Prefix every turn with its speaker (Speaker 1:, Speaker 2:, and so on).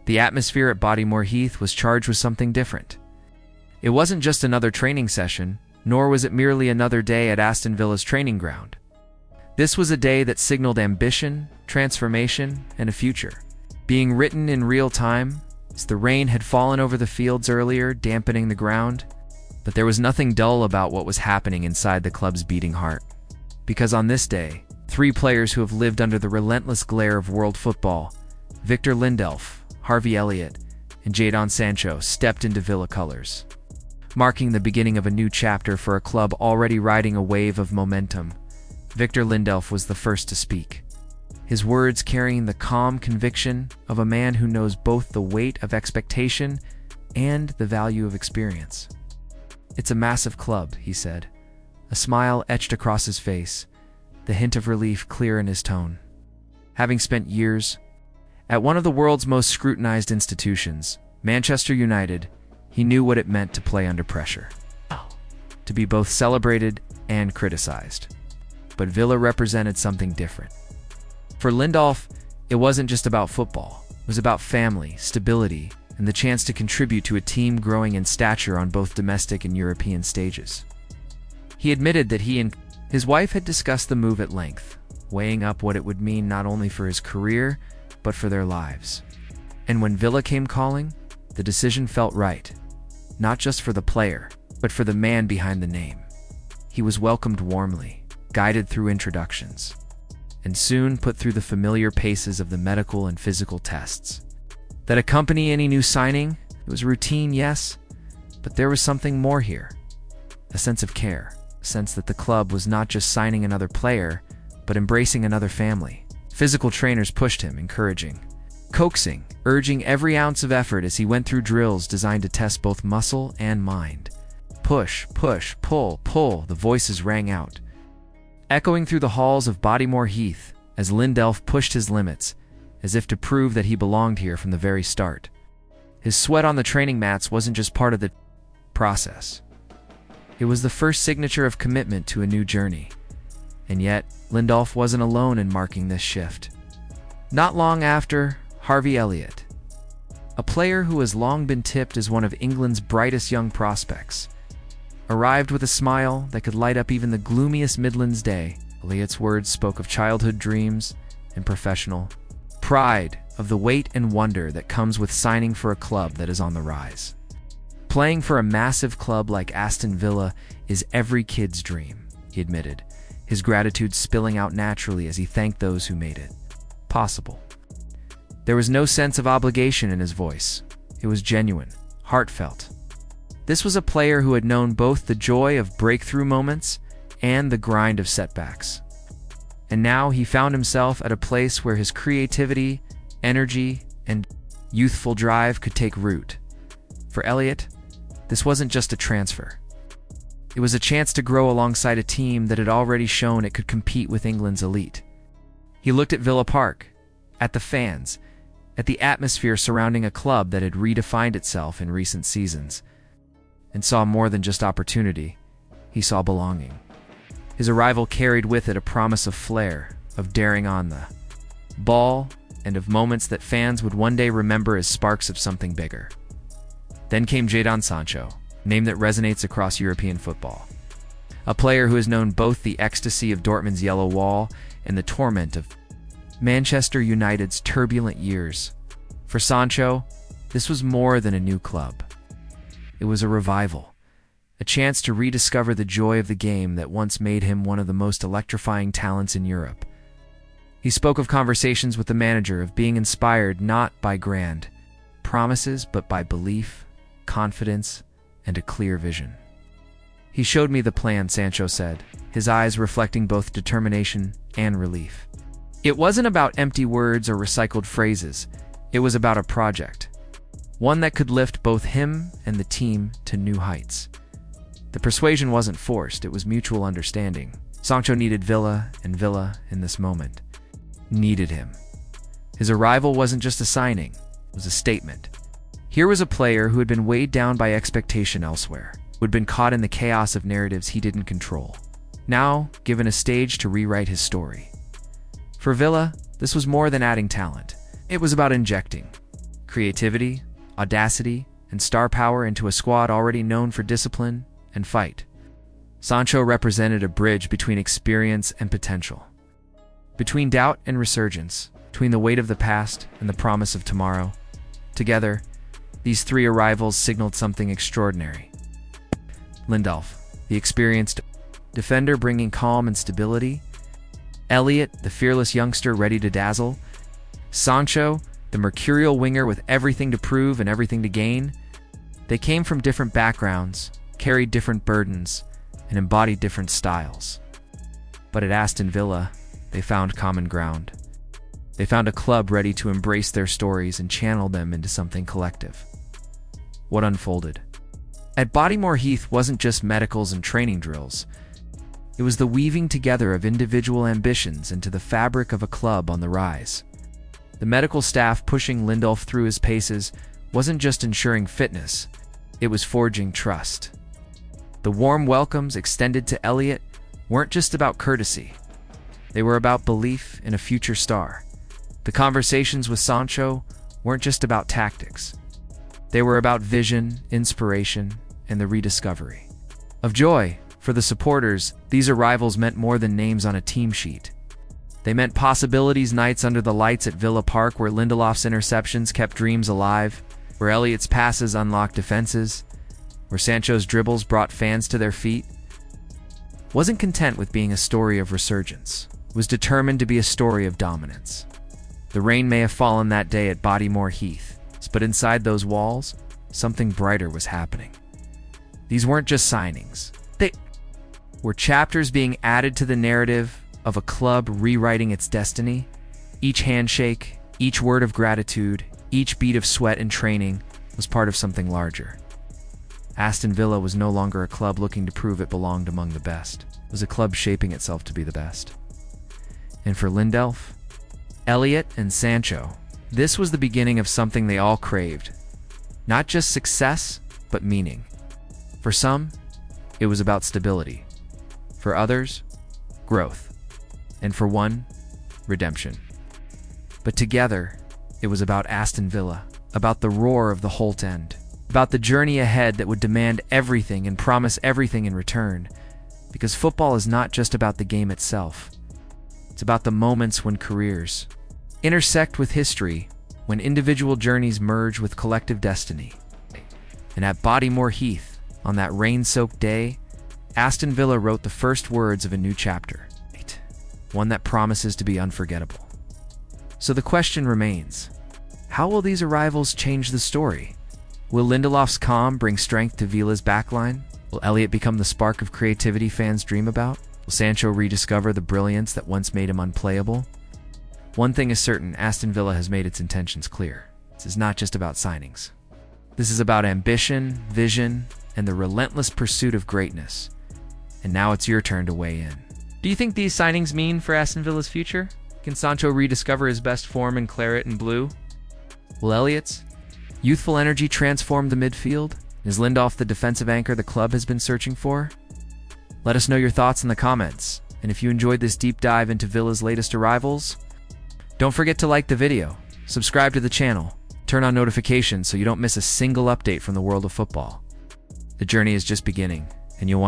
Speaker 1: The atmosphere at Bodymoor Heath was charged with something different. It wasn't just another training session, nor was it merely another day at Aston Villa's training ground. This was a day that signaled ambition, transformation, and a future. Being written in real time, as the rain had fallen over the fields earlier, dampening the ground, but there was nothing dull about what was happening inside the club's beating heart. Because on this day, three players who have lived under the relentless glare of world football, Victor Lindelöf, Harvey Elliott, and Jadon Sancho, stepped into Villa colors, marking the beginning of a new chapter for a club already riding a wave of momentum. Victor Lindelöf was the first to speak, his words carrying the calm conviction of a man who knows both the weight of expectation and the value of experience. "It's a massive club," he said, a smile etched across his face, the hint of relief clear in his tone. Having spent years at one of the world's most scrutinized institutions, Manchester United, he knew what it meant to play under pressure, to be both celebrated and criticized. But Villa represented something different. For Lindelöf, it wasn't just about football. It was about family, stability, and the chance to contribute to a team growing in stature on both domestic and European stages. He admitted that he and his wife had discussed the move at length, weighing up what it would mean not only for his career, but for their lives. And when Villa came calling, the decision felt right, not just for the player, but for the man behind the name. He was welcomed warmly, guided through introductions, and soon put through the familiar paces of the medical and physical tests that accompany any new signing. It was routine, yes, but there was something more here. A sense of care, a sense that the club was not just signing another player, but embracing another family. Physical trainers pushed him, encouraging, coaxing, urging every ounce of effort as he went through drills designed to test both muscle and mind. Push, push, pull, pull, the voices rang out, echoing through the halls of Bodymoor Heath as Lindelöf pushed his limits, as if to prove that he belonged here from the very start. His sweat on the training mats wasn't just part of the process. It was the first signature of commitment to a new journey. And yet, Lindelöf wasn't alone in marking this shift. Not long after, Harvey Elliott, a player who has long been tipped as one of England's brightest young prospects, arrived with a smile that could light up even the gloomiest Midlands day. Elliott's words spoke of childhood dreams and professional pride, of the weight and wonder that comes with signing for a club that is on the rise. Playing for a massive club like Aston Villa is every kid's dream, he admitted, his gratitude spilling out naturally as he thanked those who made it possible. There was no sense of obligation in his voice. It was genuine, heartfelt. This was a player who had known both the joy of breakthrough moments and the grind of setbacks. And now he found himself at a place where his creativity, energy, and youthful drive could take root. For Elliott, this wasn't just a transfer. It was a chance to grow alongside a team that had already shown it could compete with England's elite. He looked at Villa Park, at the fans, at the atmosphere surrounding a club that had redefined itself in recent seasons, and saw more than just opportunity. He saw belonging. His arrival carried with it a promise of flair, of daring on the ball, and of moments that fans would one day remember as sparks of something bigger. Then came Jadon Sancho, a name that resonates across European football. A player who has known both the ecstasy of Dortmund's yellow wall and the torment of Manchester United's turbulent years. For Sancho, this was more than a new club. It was a revival, a chance to rediscover the joy of the game that once made him one of the most electrifying talents in Europe. He spoke of conversations with the manager, of being inspired not by grand promises, but by belief, confidence, and a clear vision. "He showed me the plan," Sancho said, his eyes reflecting both determination and relief. It wasn't about empty words or recycled phrases. It was about a project, one that could lift both him and the team to new heights. The persuasion wasn't forced, it was mutual understanding. Sancho needed Villa, and Villa, in this moment, needed him. His arrival wasn't just a signing, it was a statement. Here was a player who had been weighed down by expectation elsewhere, who had been caught in the chaos of narratives he didn't control, now given a stage to rewrite his story. For Villa, this was more than adding talent. It was about injecting creativity, audacity, and star power into a squad already known for discipline and fight. Sancho represented a bridge between experience and potential, between doubt and resurgence, between the weight of the past and the promise of tomorrow. Together, these three arrivals signaled something extraordinary. Lindelöf, the experienced defender bringing calm and stability. Elliott, the fearless youngster ready to dazzle. Sancho, the mercurial winger with everything to prove and everything to gain. They came from different backgrounds, carried different burdens, and embodied different styles. But at Aston Villa, they found common ground. They found a club ready to embrace their stories and channel them into something collective. What unfolded? At Bodymoor Heath wasn't just medicals and training drills. It was the weaving together of individual ambitions into the fabric of a club on the rise. The medical staff pushing Lindelöf through his paces wasn't just ensuring fitness, it was forging trust. The warm welcomes extended to Elliott weren't just about courtesy. They were about belief in a future star. The conversations with Sancho weren't just about tactics. They were about vision, inspiration, and the rediscovery of joy. For the supporters, these arrivals meant more than names on a team sheet. They meant possibilities, nights under the lights at Villa Park where Lindelöf's interceptions kept dreams alive, where Elliott's passes unlocked defenses, where Sancho's dribbles brought fans to their feet. Wasn't content with being a story of resurgence, was determined to be a story of dominance. The rain may have fallen that day at Bodymoor Heath, but inside those walls, something brighter was happening. These weren't just signings. They were chapters being added to the narrative of a club rewriting its destiny. Each handshake, each word of gratitude, each beat of sweat and training was part of something larger. Aston Villa was no longer a club looking to prove it belonged among the best. It was a club shaping itself to be the best. And for Lindelöf, Elliott, and Sancho, this was the beginning of something they all craved. Not just success, but meaning. For some, it was about stability. For others, growth. And for one, redemption. But together, it was about Aston Villa, about the roar of the Holt End, about the journey ahead that would demand everything and promise everything in return. Because football is not just about the game itself. It's about the moments when careers intersect with history, when individual journeys merge with collective destiny. And at Bodymoor Heath, on that rain-soaked day, Aston Villa wrote the first words of a new chapter, one that promises to be unforgettable. So the question remains, how will these arrivals change the story? Will Lindelöf's calm bring strength to Villa's backline? Will Elliott become the spark of creativity fans dream about? Will Sancho rediscover the brilliance that once made him unplayable? One thing is certain, Aston Villa has made its intentions clear. This is not just about signings. This is about ambition, vision, and the relentless pursuit of greatness. And now it's your turn to weigh in. Do you think these signings mean for Aston Villa's future? Can Sancho rediscover his best form in claret and blue? Will Elliott's youthful energy transform the midfield? Is Lindelöf the defensive anchor the club has been searching for? Let us know your thoughts in the comments. And if you enjoyed this deep dive into Villa's latest arrivals, don't forget to like the video, subscribe to the channel, turn on notifications so you don't miss a single update from the world of football. The journey is just beginning, and you'll want